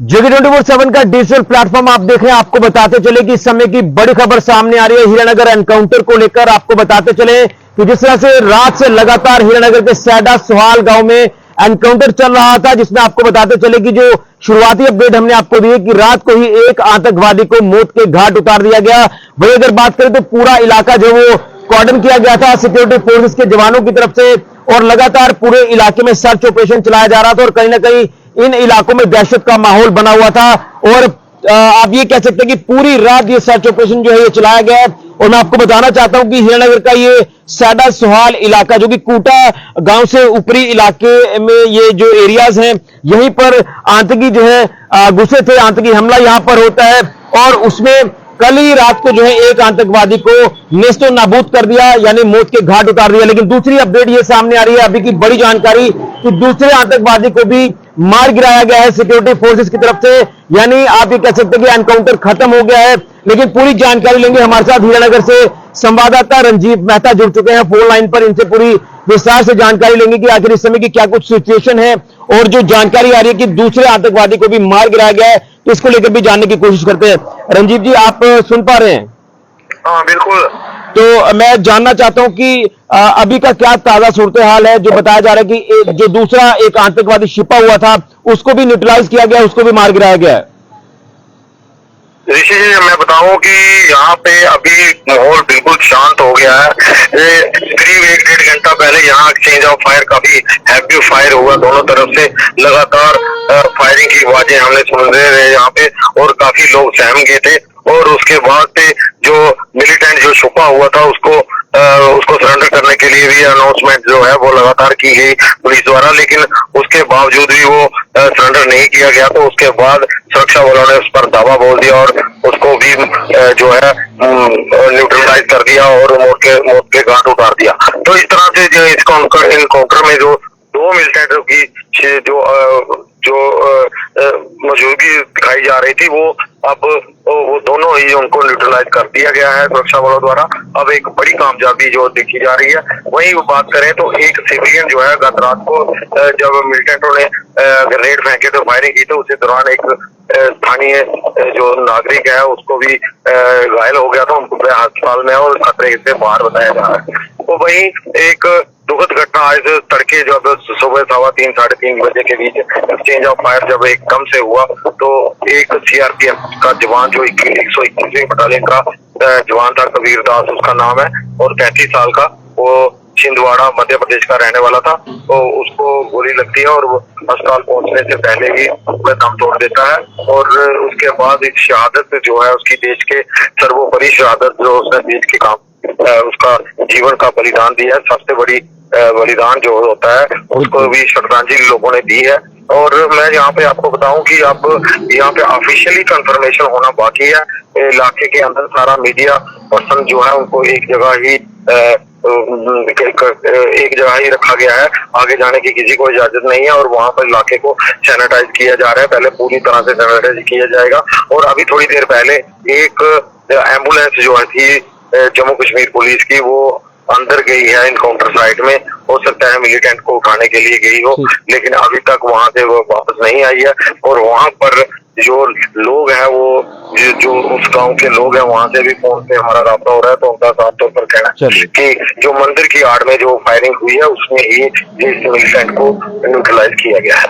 जगह 24/7 का digital platform आप देख रहे हैं। आपको बताते चले कि इस समय की बड़ी खबर सामने आ रही है हीरानगर एनकाउंटर को लेकर। आपको बताते चले कि जिस तरह से रात से लगातार हीरानगर के सैडा सोहाल गांव में एनकाउंटर चल रहा था, जिसमें आपको बताते चले कि जो शुरुआती अपडेट हमने आपको दी है कि रात को ही एक आतंकवादी को मौत के घाट उतार दिया गया। वही अगर बात करें तो पूरा इलाका जो वो कॉर्डन किया गया था सिक्योरिटी फोर्सेस के जवानों की तरफ से, और लगातार पूरे इलाके में सर्च ऑपरेशन चलाया जा रहा था और कहीं ना कहीं इन इलाकों में दहशत का माहौल बना हुआ था। और आप ये कह सकते हैं कि पूरी रात ये सर्च ऑपरेशन जो है ये चलाया गया है। और मैं आपको बताना चाहता हूं कि हीरानगर का ये सैडा सोहाल इलाका जो कि कूटा गांव से ऊपरी इलाके में ये जो एरियाज हैं, यहीं पर आतंकी जो है घुसे थे। आतंकी हमला यहां पर होता है और उसमें कल ही रात को जो है एक आतंकवादी को नेस्तो नाबूद कर दिया, यानी मौत के घाट उतार दिया। लेकिन दूसरी अपडेट ये सामने आ रही है अभी की बड़ी जानकारी कि दूसरे आतंकवादी को भी मार गिराया गया है सिक्योरिटी फोर्सेस की तरफ से। यानी आप ये कह सकते हैं कि एनकाउंटर खत्म हो गया है। लेकिन पूरी जानकारी लेंगे, हमारे साथ हीरानगर से संवाददाता रंजीत मेहता जुड़ चुके हैं फोन लाइन पर। इनसे पूरी विस्तार से जानकारी लेंगे कि आखिर इस समय की क्या कुछ सिचुएशन है और जो जानकारी आ रही है कि दूसरे आतंकवादी को भी मार गिराया गया है, तो इसको लेकर भी जानने की कोशिश करते हैं। रंजीत जी, आप सुन पा रहे हैं? हाँ बिल्कुल। तो मैं जानना चाहता हूं कि अभी का क्या ताजा सूरत हाल है। जो बताया जा रहा है कि जो दूसरा एक आतंकवादी छिपा हुआ था उसको भी न्यूट्रलाइज किया गया, उसको भी मार गिराया गया है। ऋषि जी, मैं बताऊं कि यहाँ पे अभी माहौल बिल्कुल शांत हो गया है। करीब 1-1.5 घंटा पहले यहाँ एक्सचेंज ऑफ फायर, काफी हैवी फायर हुआ दोनों तरफ से। लगातार फायरिंग की आवाजें हमने सुन रहे यहाँ पे और काफी लोग सहम गए थे। और उसके बाद से जो मिलिटेंट जो छुपा हुआ था उसको सरेंडर करने के लिए भी अनाउंसमेंट जो है वो लगातार की गई पुलिस द्वारा, लेकिन उसके बावजूद भी वो सरेंडर नहीं किया गया। तो उसके बाद सुरक्षा बलों ने उस पर दावा बोल दिया और उसको भी जो है न्यूट्रलाइज कर दिया और मौत के घाट उतार दिया। तो इस तरह से जो इस एनकाउंटर में जो दो मिलिटेंटों की जो मौजूदगी दिखाई जा रही थी, वो अब वो दोनों ही उनको न्यूट्रलाइज कर दिया गया है सुरक्षा बलों द्वारा। अब एक बड़ी कामयाबी जो देखी जा रही है। वहीं बात करें तो एक सिविलियन जो है गत रात को जब मिलिटेंटों ने ग्रेनेड फेंके तो फायरिंग की, तो उसी दौरान एक स्थानीय जो नागरिक है उसको भी घायल हो गया था। उनको अस्पताल में और खतरे से बाहर बताया जा रहा है। तो वहीं एक दुखद घटना आज तड़के जब सुबह 3:15 साढ़े 3 बजे के बीच एक्सचेंज ऑफ फायर जब एकदम से हुआ, तो एक सीआरपीएफ का जवान जो 121वीं बटालियन का जवान था, कबीर दास उसका नाम है, और 35 साल का, वो छिंदवाड़ा मध्य प्रदेश का रहने वाला था। तो उसको गोली लगती है और वो अस्पताल पहुंचने से पहले ही वह दम तोड़ देता है। और उसके बाद एक शहादत जो है उसकी, देश के सर्वोपरि शहादत जो उसने देश के काम उसका जीवन का बलिदान दिया है, सबसे बड़ी बलिदान जो होता है उसको भी श्रद्धांजलि लोगों ने दी है। और मैं यहाँ पे आपको बताऊं कि अब यहाँ पे ऑफिशियली कंफर्मेशन होना बाकी है। इलाके के अंदर सारा मीडिया पर्सन जो है उनको एक जगह ही रखा गया है, आगे जाने की किसी को इजाजत नहीं है। और वहां पर इलाके को सैनिटाइज किया जा रहा है, पहले पूरी तरह से सैनिटाइज किया जाएगा। और अभी थोड़ी देर पहले एक एम्बुलेंस जो थी जम्मू कश्मीर पुलिस की, वो अंदर गई है इनकाउंटर साइट में। हो सकता है मिलिटेंट को उठाने के लिए गई हो, लेकिन अभी तक वहां से वो वापस नहीं आई है। और वहां पर जो लोग हैं, वो जो उस गांव के लोग हैं, वहां से भी फोन पे हमारा राब्ता हो रहा है। तो उनका साफ तौर पर कहना है कि जो मंदिर की आड़ में जो फायरिंग हुई है उसमें ही इस मिलिटेंट को न्यूट्रलाइज किया गया है।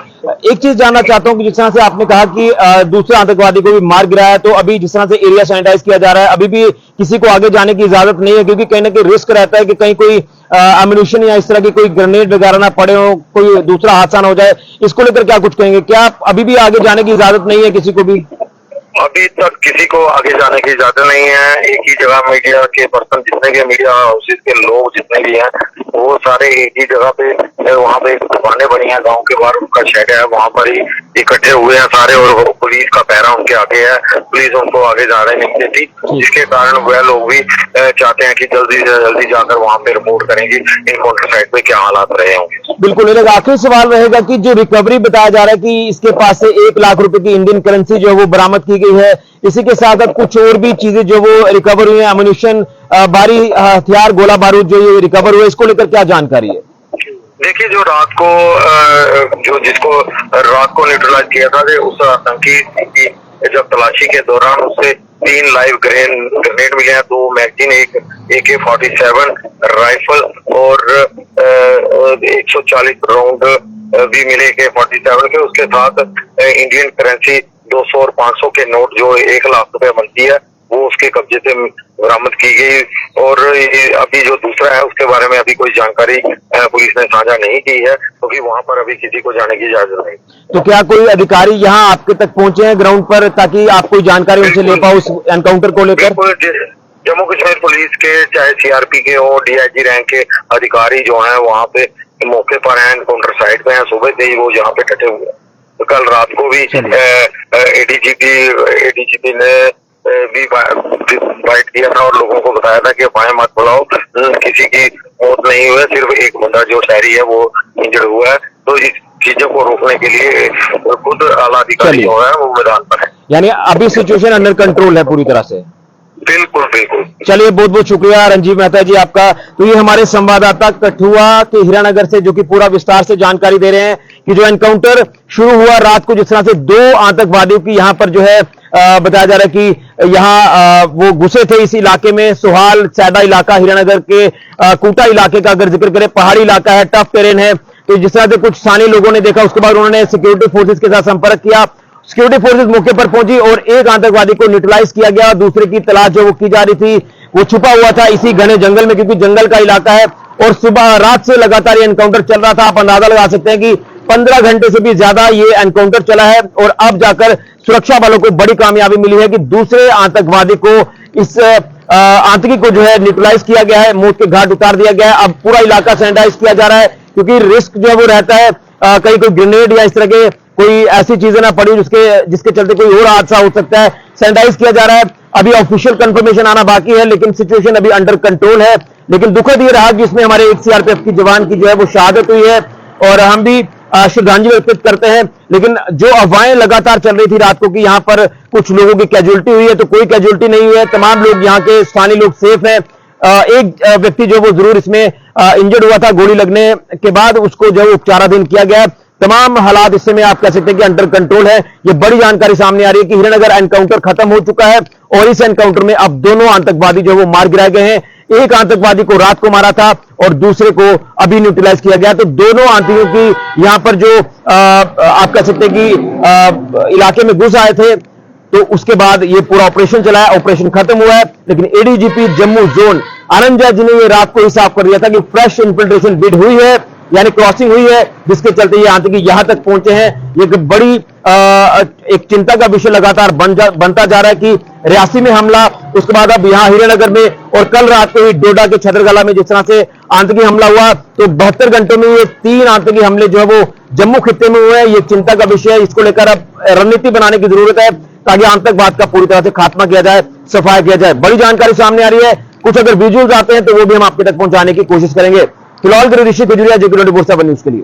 एक चीज जानना चाहता हूं कि जिस तरह से आपने कहा कि दूसरे आतंकवादी को भी मार गिराया, तो अभी जिस तरह से एरिया सैनिटाइज किया जा रहा है, अभी भी किसी को आगे जाने की इजाजत नहीं है, क्योंकि कहीं ना कहीं रिस्क रहता है कि कहीं कोई एम्युनिशन या इस तरह की कोई ग्रेनेड वगैरह ना पड़े हो, कोई दूसरा हादसा ना हो जाए। इसको लेकर क्या कुछ कहेंगे? क्या अभी भी आगे जाने की इजाजत नहीं है किसी को भी? अभी तक किसी को आगे जाने की इजाजत नहीं है। एक ही जगह मीडिया के पर्सन, जितने के मीडिया हाउसेज के लोग जितने भी हैं, वो सारे एक ही जगह पे, वहाँ पे दुकानें बनी हैं गांव के बाहर, उनका शेड है, वहाँ पर ही इकट्ठे हुए हैं सारे। और पुलिस का पहरा उनके आगे है, पुलिस उनको आगे जाने नहीं देती, जिसके कारण वह लोग भी चाहते हैं कि जल्दी से जल्दी जाकर वहाँ पे रिपोर्ट करेंगे इनकाउंटर साइट पे क्या हालात रहे होंगे। बिल्कुल। मेरा आखिरी सवाल रहेगा कि जो रिकवरी बताया जा रहा है कि इसके पास से 1 लाख रुपए की इंडियन करेंसी जो है वो बरामद की गई है, इसी के साथ अब कुछ और भी चीजें जो वो रिकवर हुई है, एम्युनिशन, भारी हथियार, गोला बारूद जो ये रिकवर हुए, इसको लेकर क्या जानकारी है? देखिए, जो रात को जो जिसको रात को न्यूट्रलाइज किया था, उस आतंकी की जब तलाशी के दौरान उससे 3 लाइव ग्रेनेड मिले हैं, 2 मैगजीन, एक AK-47 राइफल और 140 राउंड भी मिले AK-47 के। उसके साथ इंडियन करेंसी 200 और 500 के नोट जो 1 लाख रुपए बनती है वो उसके कब्जे से बरामद की गई। और अभी जो दूसरा है उसके बारे में अभी कोई जानकारी पुलिस ने साझा नहीं की है, क्योंकि वहां पर अभी किसी को जाने की इजाजत नहीं। तो क्या कोई अधिकारी यहाँ आपके तक पहुंचे हैं ग्राउंड पर, ताकि आप कोई जानकारी उनसे ले पाओ उस एनकाउंटर को लेकर? जम्मू कश्मीर पुलिस के, चाहे CRP के हो, DIG रैंक के अधिकारी जो हैं वहाँ पे मौके पर हैं, एनकाउंटर साइट पे हैं, सुबह से ही वो यहाँ पे डटे हुए हैं। तो कल रात को भी ADGP ने भी बाइट किया था और लोगों को बताया था कि बाएं मत बुलाओ, किसी की मौत नहीं हुई है, सिर्फ एक बंदा जो शहरी है वो इंजर्ड हुआ है। तो इस चीजों को रोकने के लिए खुद आला अधिकारी जो है वो मैदान पर है। यानी अभी सिचुएशन अंडर कंट्रोल है पूरी तरह से? बिल्कुल बिल्कुल। चलिए, बहुत बहुत शुक्रिया रंजीव मेहता जी आपका। तो ये हमारे संवाददाता कठुआ के हीरानगर से जो कि पूरा विस्तार से जानकारी दे रहे हैं कि जो एनकाउंटर शुरू हुआ रात को, जिस तरह से 2 आतंकवादियों की यहां पर जो है बताया जा रहा है कि यहां वो घुसे थे इस इलाके में, सोहाल सैडा इलाका हीरानगर के कूटा इलाके का अगर जिक्र करें, पहाड़ी इलाका है, टफ टेरेन है। तो जिस तरह से कुछ स्थानीय लोगों ने देखा, उसके बाद उन्होंने सिक्योरिटी फोर्सेज के साथ संपर्क किया। सिक्योरिटी फोर्सेज मौके पर पहुंची और एक आतंकवादी को न्यूट्रलाइज किया गया। दूसरे की तलाश जो वो की जा रही थी, वो छुपा हुआ था इसी घने जंगल में, क्योंकि जंगल का इलाका है और सुबह रात से लगातार ये एनकाउंटर चल रहा था। आप अंदाजा लगा सकते हैं कि 15 घंटे से भी ज्यादा ये एनकाउंटर चला है और अब जाकर सुरक्षा बलों को बड़ी कामयाबी मिली है कि दूसरे आतंकवादी को, इस आतंकी को जो है न्यूट्रलाइज किया गया है, मौत के घाट उतार दिया गया है। अब पूरा इलाका सैनिटाइज किया जा रहा है, क्योंकि रिस्क जो है वो रहता है कहीं कोई ग्रेनेड या इस तरह के कोई ऐसी चीजें ना पड़ी जिसके चलते कोई और हादसा हो सकता है। सैनिटाइज किया जा रहा है। अभी ऑफिशियल कंफर्मेशन आना बाकी है, लेकिन सिचुएशन अभी अंडर कंट्रोल है। लेकिन दुखद ये रहा कि इसमें हमारे एक CRPF की जवान की जो है वो शहादत हुई है और हम भी श्रद्धांजलि अर्पित करते हैं। लेकिन जो अफवाहें लगातार चल रही थी रात को कि यहां पर कुछ लोगों की कैजुअलिटी हुई है, तो कोई कैजुअलिटी नहीं हुई है। तमाम लोग यहाँ के स्थानीय लोग सेफ हैं। एक व्यक्ति जो वो जरूर इसमें इंजर्ड हुआ था, गोली लगने के बाद उसको जो उपचाराधीन किया गया। तमाम हालात इस समय आप कह सकते हैं कि अंडर कंट्रोल है। ये बड़ी जानकारी सामने आ रही है कि हीरानगर एनकाउंटर खत्म हो चुका है और इस एनकाउंटर में अब दोनों आतंकवादी जो वो मार गिराए गए हैं। एक आतंकवादी को रात को मारा था और दूसरे को अभी न्यूट्रलाइज किया गया। तो दोनों आतंकियों की यहां पर जो आप कह सकते हैं कि इलाके में घुस आए थे, तो उसके बाद ये पूरा ऑपरेशन चला है। ऑपरेशन खत्म हुआ है, लेकिन ADGP जम्मू जोन आनंद जैन जी ने ये रात को ही साफ कर दिया था कि फ्रेश इन्फिल्ट्रेशन बिड हुई है, यानी क्रॉसिंग हुई है, जिसके चलते ये आतंकी यहां तक पहुंचे हैं। ये बड़ी एक चिंता का विषय लगातार बनता जा रहा है कि रियासी में हमला, उसके बाद अब यहां हीरानगर में, और कल रात को ही डोडा के छतरगला में जिस तरह से आतंकी हमला हुआ, तो 72 घंटों में ये 3 आतंकी हमले जो है वो जम्मू खित्ते में हुए हैं। ये चिंता का विषय है। इसको लेकर अब रणनीति बनाने की जरूरत है ताकि आतंकवाद का पूरी तरह से खात्मा किया जाए, सफाया किया जाए। बड़ी जानकारी सामने आ रही है। कुछ अगर विजुअल्स आते हैं तो वो भी हम आपके तक पहुंचाने की कोशिश करेंगे। फिलहाल ऋषि खजुरिया, JK24 न्यूज के लिए।